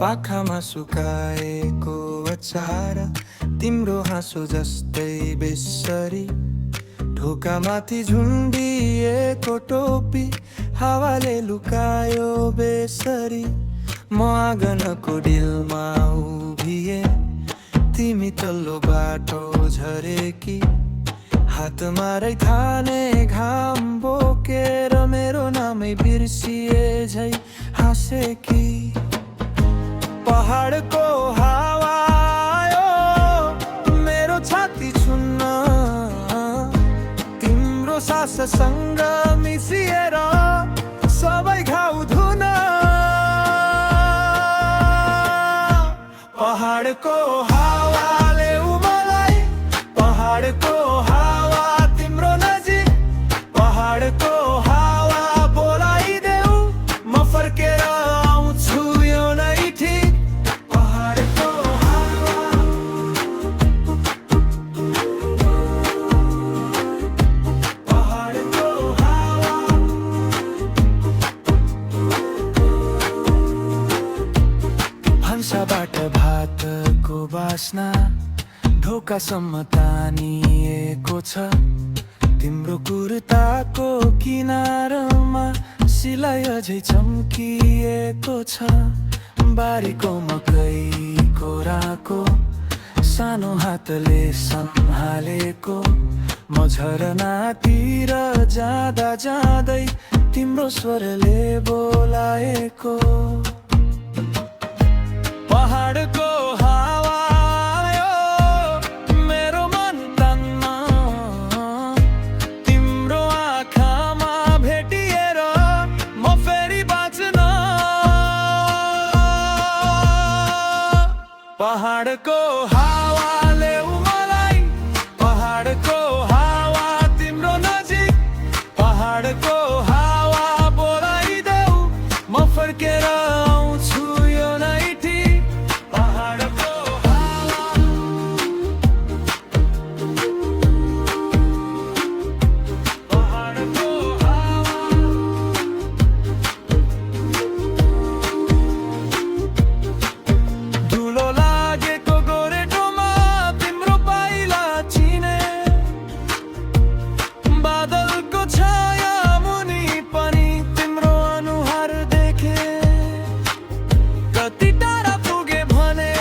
पाखामा सुकाएको अचार, तिम्रो हाँसो जस्तै बेसरी, ढोकामाथि झुन्डिएको टोपी, हावाले लुकायो बेसरी। म आँगनको डिलमा उभिए, तिमी तल्लो बाटो झरेकी, हातमा रैथाने घाम बोकेर मेरो नामै बिर्सिए झै हाँसेकी। पहाडको हावा आयो मेरो छाती छुन्न, तिम्रो साससँग मिसिएर सबै घाउ धुन। पहाडको हावाले मलाई, पहाडको हावा तिम्रो नजिक, पहाडको हावा बोलाइदेऊ, म फर्केर आउँछु यो नै ठिक। पहाडको हावा, पहाडको हावा, भान्साबाट भातको बास्ना ढोकासम्म तानिएको छ, तिम्रो कुर्ताको किनारमा सिलाइ अझै चम्किएको छ। बारीको मकैको राको सानो हातले सम्हालेको, म झरनातिर जाँदा जाँदै तिम्रो स्वरले बोलाएको। पहाडको हावा आयो मेरो मन तान्न, तिम्रो आँखामा भेटिएर म फेरि बाँच्न। पहाडको हावाले मलाई, पहाडको हावा तिम्रो नजिक, पहाडको हावा बोलाइदेऊ, म फर्केर आउँछु यो नै ठिक। पहाडको हावा, पहाडको हावा, धुलो लागेको गोरेटोमा तिम्रो पाइला चिने, बादलको छाया मुनि पनि तिम्रो अनुहार देखे। कति टाढा पुगे भने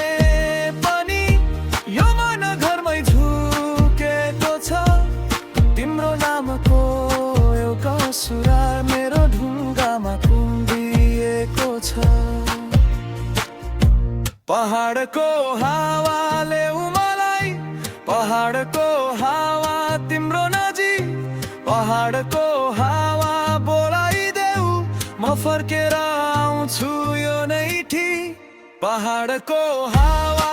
पनि यो मन घरमै झुकेको छ, तिम्रो नामको एउटा सुरार मेरो ढुङ्गामा कुम्बिएको छ। पहाडको हावाले मलाई, पहाडको हावा तिम्रो नजिक, पहाडको हावा बोलाइदेऊ, म फर्केर आउँछु यो नै ठिक। पहाडको हावा